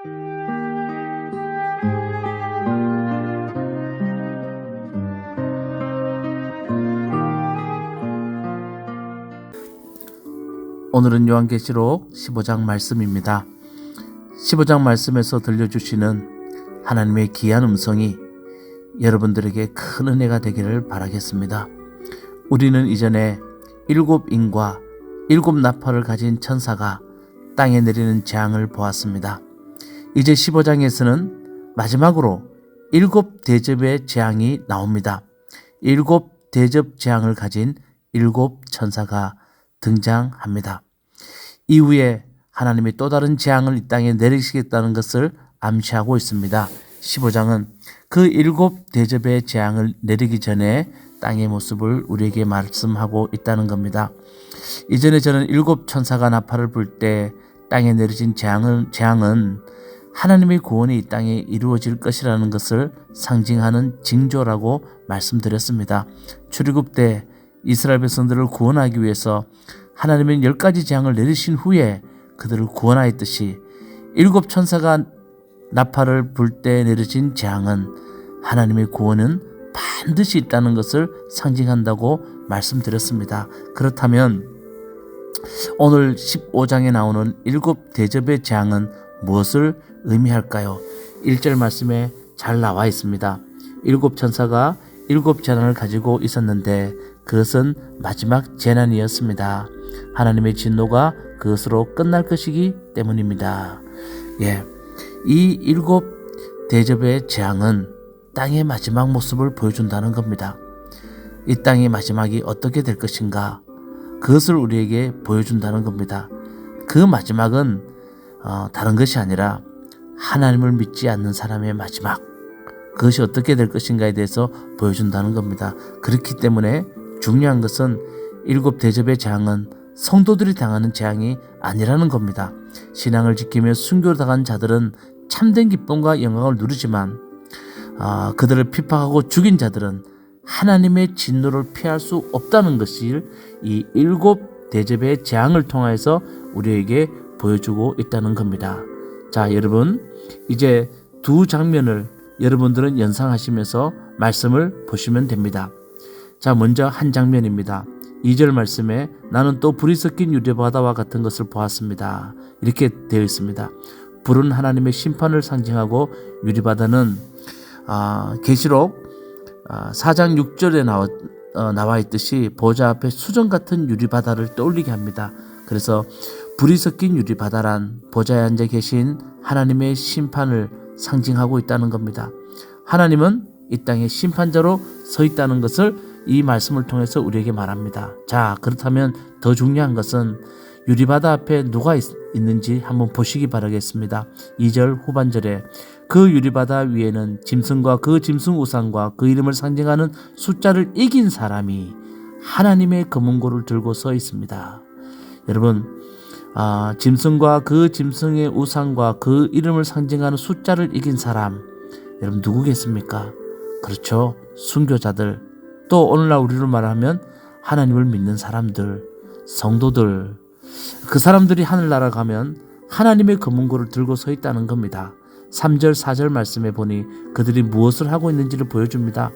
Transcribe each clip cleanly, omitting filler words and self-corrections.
오늘은 요한계시록 15장 말씀입니다. 15장 말씀에서 들려주시는 하나님의 귀한 음성이 여러분들에게 큰 은혜가 되기를 바라겠습니다. 우리는 이전에 7인과 7나팔을 가진 천사가 땅에 내리는 재앙을 보았습니다. 이제 15장에서는 마지막으로 7대접의 재앙이 나옵니다. 7대접 재앙을 가진 7천사가 등장합니다. 이후에 하나님이 또 다른 재앙을 이 땅에 내리시겠다는 것을 암시하고 있습니다. 15장은 그 7대접의 재앙을 내리기 전에 땅의 모습을 우리에게 말씀하고 있다는 겁니다. 이전에 저는 7천사가 나팔을 불 때 땅에 내려진 재앙은 하나님의 구원이 이 땅에 이루어질 것이라는 것을 상징하는 징조라고 말씀드렸습니다. 출애굽 때 이스라엘 백성들을 구원하기 위해서 하나님은 10가지 재앙을 내리신 후에 그들을 구원하였듯이 7천사가 나팔을 불 때 내려진 재앙은 하나님의 구원은 반드시 있다는 것을 상징한다고 말씀드렸습니다. 그렇다면 오늘 15장에 나오는 7대접의 재앙은 무엇을 의미할까요? 1절 말씀에 잘 나와 있습니다. 7천사가 7재난을 가지고 있었는데 그것은 마지막 재난이었습니다. 하나님의 진노가 그것으로 끝날 것이기 때문입니다. 이 7대접의 재앙은 땅의 마지막 모습을 보여준다는 겁니다. 이 땅의 마지막이 어떻게 될 것인가, 그것을 우리에게 보여준다는 겁니다. 그 마지막은 다른 것이 아니라 하나님을 믿지 않는 사람의 마지막, 그것이 어떻게 될 것인가에 대해서 보여준다는 겁니다. 그렇기 때문에 중요한 것은 7대접의 재앙은 성도들이 당하는 재앙이 아니라는 겁니다. 신앙을 지키며 순교당한 자들은 참된 기쁨과 영광을 누리지만 그들을 핍박하고 죽인 자들은 하나님의 진노를 피할 수 없다는 것을 이 7대접의 재앙을 통해서 우리에게 보여주고 있다는 겁니다. 자, 여러분, 이제 두 장면을 여러분들은 연상하시면서 말씀을 보시면 됩니다. 자, 먼저 한 장면입니다. 2절 말씀에 나는 또 불이 섞인 유리바다와 같은 것을 보았습니다. 이렇게 되어 있습니다. 불은 하나님의 심판을 상징하고 유리바다는 계시록 4장 6절에 나와 있듯이 보좌 앞에 수정 같은 유리바다를 떠올리게 합니다. 그래서 불이 섞인 유리바다란 보좌에 앉아 계신 하나님의 심판을 상징하고 있다는 겁니다. 하나님은 이 땅에 심판자로 서 있다는 것을 이 말씀을 통해서 우리에게 말합니다. 자, 그렇다면 더 중요한 것은 유리바다 앞에 누가 있는지 한번 보시기 바라겠습니다. 2절 후반절에 그 유리바다 위에는 짐승과 그 짐승 우상과 그 이름을 상징하는 숫자를 이긴 사람이 하나님의 검은고를 들고 서 있습니다. 여러분, 짐승과 그 짐승의 우상과 그 이름을 상징하는 숫자를 이긴 사람, 여러분 누구겠습니까? 그렇죠, 순교자들, 또 오늘날 우리로 말하면 하나님을 믿는 사람들, 성도들, 그 사람들이 하늘나라 가면 하나님의 검은고를 들고 서 있다는 겁니다. 3절 4절 말씀에 보니 그들이 무엇을 하고 있는지를 보여줍니다.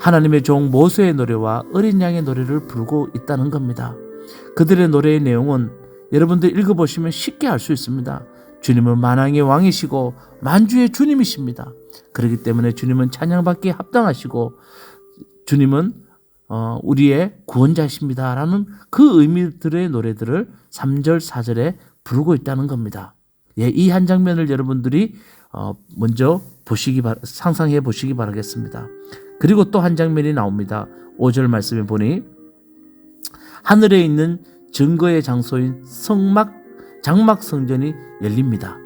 하나님의 종 모세의 노래와 어린 양의 노래를 부르고 있다는 겁니다. 그들의 노래의 내용은 여러분들 읽어보시면 쉽게 알 수 있습니다. 주님은 만왕의 왕이시고 만주의 주님이십니다. 그렇기 때문에 주님은 찬양받기에 합당하시고 주님은 우리의 구원자이십니다 라는 그 의미들의 노래들을 3절 4절에 부르고 있다는 겁니다. 이 한 장면을 여러분들이 먼저 상상해 보시기 바라겠습니다. 그리고 또 한 장면이 나옵니다. 5절 말씀에 보니 하늘에 있는 증거의 장소인 장막 성전이 열립니다.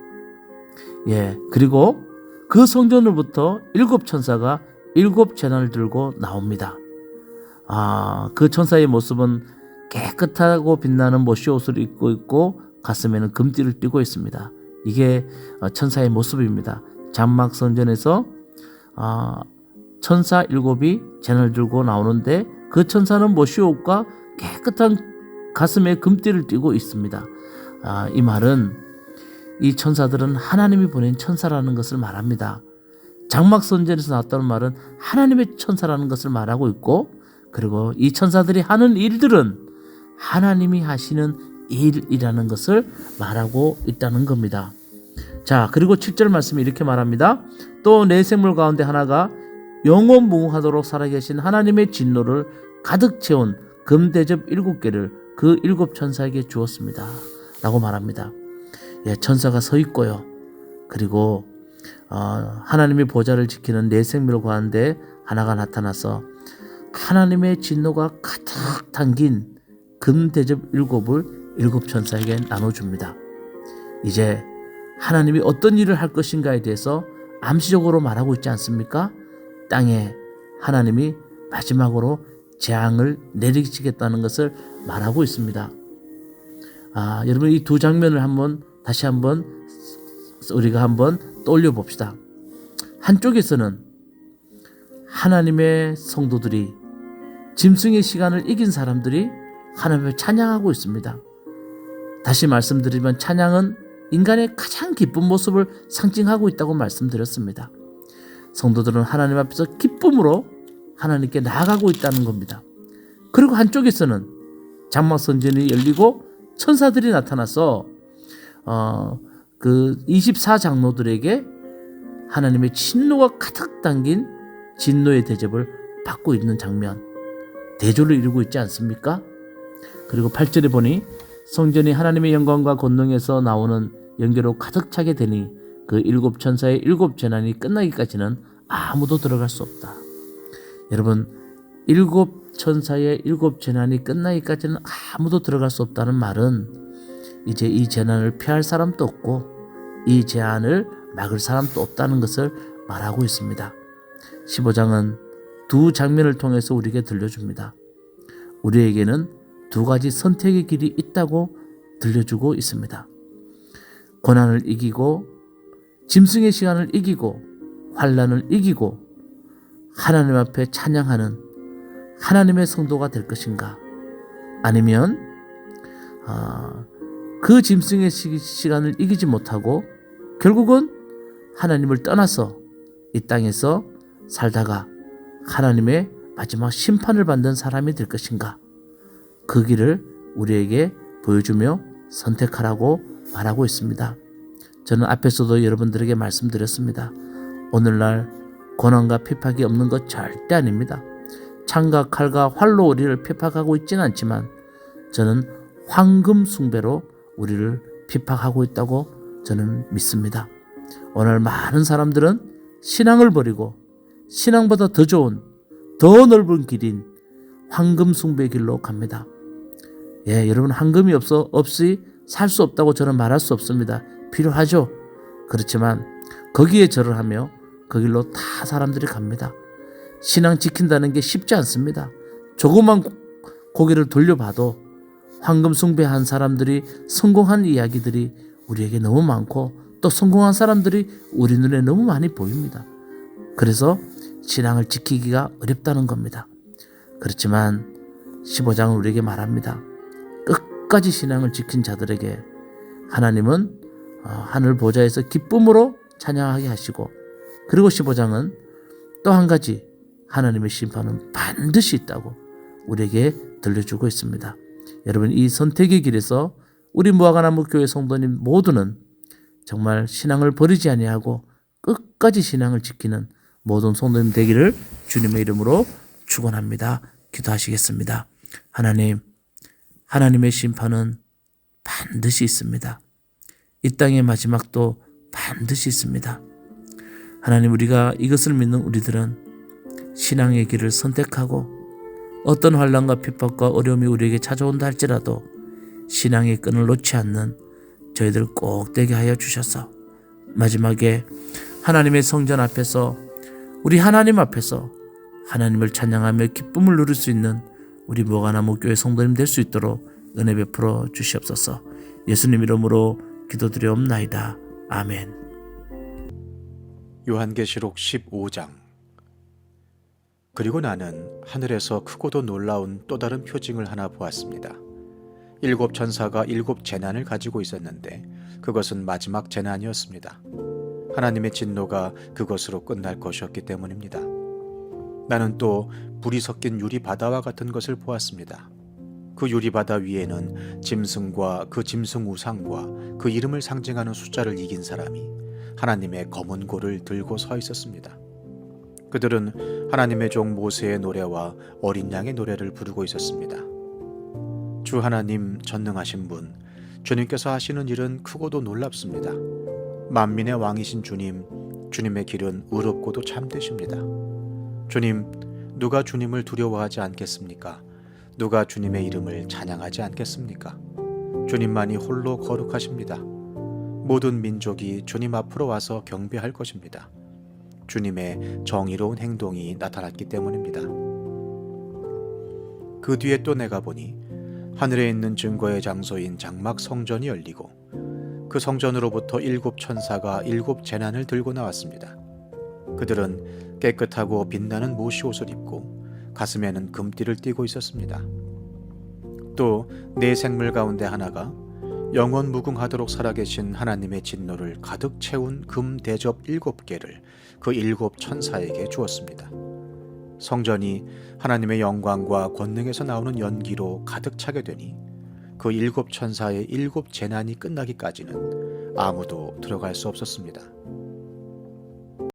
그리고 그 성전으로부터 7천사가 7재난을 들고 나옵니다. 그 천사의 모습은 깨끗하고 빛나는 모시 옷을 입고 있고 가슴에는 금띠를 띠고 있습니다. 이게 천사의 모습입니다. 장막 성전에서 천사 7이 재난을 들고 나오는데 그 천사는 모시 옷과 깨끗한 가슴에 금띠를 띠고 있습니다. 이 말은 이 천사들은 하나님이 보낸 천사라는 것을 말합니다. 장막 선전에서 나왔다는 말은 하나님의 천사라는 것을 말하고 있고, 그리고 이 천사들이 하는 일들은 하나님이 하시는 일이라는 것을 말하고 있다는 겁니다. 자, 그리고 7절 말씀이 이렇게 말합니다. 또 내 생물 가운데 하나가 영원무궁하도록 살아계신 하나님의 진노를 가득 채운 금대접 7개를 그 7천사에게 주었습니다 라고 말합니다. 예, 천사가 서 있고요. 그리고 하나님의 보좌를 지키는 네 생물 가운데 하나가 나타나서 하나님의 진노가 가득 담긴 금대접 7을 7천사에게 나눠줍니다. 이제 하나님이 어떤 일을 할 것인가에 대해서 암시적으로 말하고 있지 않습니까? 땅에 하나님이 마지막으로 재앙을 내리시겠다는 것을 말하고 있습니다. 여러분, 이 두 장면을 다시 한번 우리가 한번 떠올려 봅시다. 한쪽에서는 하나님의 성도들이, 짐승의 시간을 이긴 사람들이 하나님을 찬양하고 있습니다. 다시 말씀드리면 찬양은 인간의 가장 기쁜 모습을 상징하고 있다고 말씀드렸습니다. 성도들은 하나님 앞에서 기쁨으로 하나님께 나아가고 있다는 겁니다. 그리고 한쪽에서는 장막 선전이 열리고 천사들이 나타나서 그 24장로들에게 하나님의 진노가 가득 담긴 진노의 대접을 받고 있는 장면, 대조를 이루고 있지 않습니까? 그리고 8절에 보니 성전이 하나님의 영광과 권능에서 나오는 연기로 가득 차게 되니 그 7천사의 7재난이 끝나기까지는 아무도 들어갈 수 없다. 여러분, 7천사의 7재난이 끝나기까지는 아무도 들어갈 수 없다는 말은 이제 이 재난을 피할 사람도 없고 이 재앙을 막을 사람도 없다는 것을 말하고 있습니다. 15장은 두 장면을 통해서 우리에게 들려줍니다. 우리에게는 두 가지 선택의 길이 있다고 들려주고 있습니다. 고난을 이기고 짐승의 시간을 이기고 환난을 이기고 하나님 앞에 찬양하는 하나님의 성도가 될 것인가, 아니면 그 짐승의 시간을 이기지 못하고 결국은 하나님을 떠나서 이 땅에서 살다가 하나님의 마지막 심판을 받는 사람이 될 것인가, 그 길을 우리에게 보여주며 선택하라고 말하고 있습니다. 저는 앞에서도 여러분들에게 말씀드렸습니다. 오늘날 고난과 핍박이 없는 것 절대 아닙니다. 창과 칼과 활로 우리를 핍박하고 있지는 않지만 저는 황금 숭배로 우리를 핍박하고 있다고 저는 믿습니다. 오늘 많은 사람들은 신앙을 버리고 신앙보다 더 좋은, 더 넓은 길인 황금 숭배의 길로 갑니다. 예, 여러분, 황금이 없이 살 수 없다고 저는 말할 수 없습니다. 필요하죠. 그렇지만 거기에 절을 하며 그 길로 다 사람들이 갑니다. 신앙 지킨다는 게 쉽지 않습니다. 조그만 고개를 돌려봐도 황금 숭배한 사람들이 성공한 이야기들이 우리에게 너무 많고 또 성공한 사람들이 우리 눈에 너무 많이 보입니다. 그래서 신앙을 지키기가 어렵다는 겁니다. 그렇지만 15장은 우리에게 말합니다. 끝까지 신앙을 지킨 자들에게 하나님은 하늘 보좌에서 기쁨으로 찬양하게 하시고, 그리고 15장은 또 한 가지 하나님의 심판은 반드시 있다고 우리에게 들려주고 있습니다. 여러분, 이 선택의 길에서 우리 무화과나무 교회 성도님 모두는 정말 신앙을 버리지 아니하고 끝까지 신앙을 지키는 모든 성도님 되기를 주님의 이름으로 축원합니다. 기도하시겠습니다. 하나님, 하나님의 심판은 반드시 있습니다. 이 땅의 마지막도 반드시 있습니다. 하나님, 우리가 이것을 믿는 우리들은 신앙의 길을 선택하고 어떤 환난과 핍박과 어려움이 우리에게 찾아온다 할지라도 신앙의 끈을 놓지 않는 저희들 꼭 되게 하여 주셔서 마지막에 하나님의 성전 앞에서, 우리 하나님 앞에서 하나님을 찬양하며 기쁨을 누릴 수 있는 우리 무화과나무 교회 성도님 될 수 있도록 은혜 베풀어 주시옵소서. 예수님 이름으로 기도드리옵나이다. 아멘. 요한계시록 15장. 그리고 나는 하늘에서 크고도 놀라운 또 다른 표징을 하나 보았습니다. 7 천사가 7 재난을 가지고 있었는데 그것은 마지막 재난이었습니다. 하나님의 진노가 그것으로 끝날 것이었기 때문입니다. 나는 또 불이 섞인 유리 바다와 같은 것을 보았습니다. 그 유리 바다 위에는 짐승과 그 짐승 우상과 그 이름을 상징하는 숫자를 이긴 사람이 하나님의 검은 골을 들고 서 있었습니다. 그들은 하나님의 종 모세의 노래와 어린 양의 노래를 부르고 있었습니다. 주 하나님 전능하신 분, 주님께서 하시는 일은 크고도 놀랍습니다. 만민의 왕이신 주님, 주님의 길은 의롭고도 참되십니다. 주님, 누가 주님을 두려워하지 않겠습니까? 누가 주님의 이름을 찬양하지 않겠습니까? 주님만이 홀로 거룩하십니다. 모든 민족이 주님 앞으로 와서 경배할 것입니다. 주님의 정의로운 행동이 나타났기 때문입니다. 그 뒤에 또 내가 보니 하늘에 있는 증거의 장소인 장막 성전이 열리고 그 성전으로부터 7 천사가 7 재난을 들고 나왔습니다. 그들은 깨끗하고 빛나는 모시 옷을 입고 가슴에는 금띠를 띠고 있었습니다. 또 네 생물 가운데 하나가 영원 무궁하도록 살아계신 하나님의 진노를 가득 채운 금 대접 7개를 그 7 천사에게 주었습니다. 성전이 하나님의 영광과 권능에서 나오는 연기로 가득 차게 되니 그 7 천사의 7 재난이 끝나기까지는 아무도 들어갈 수 없었습니다.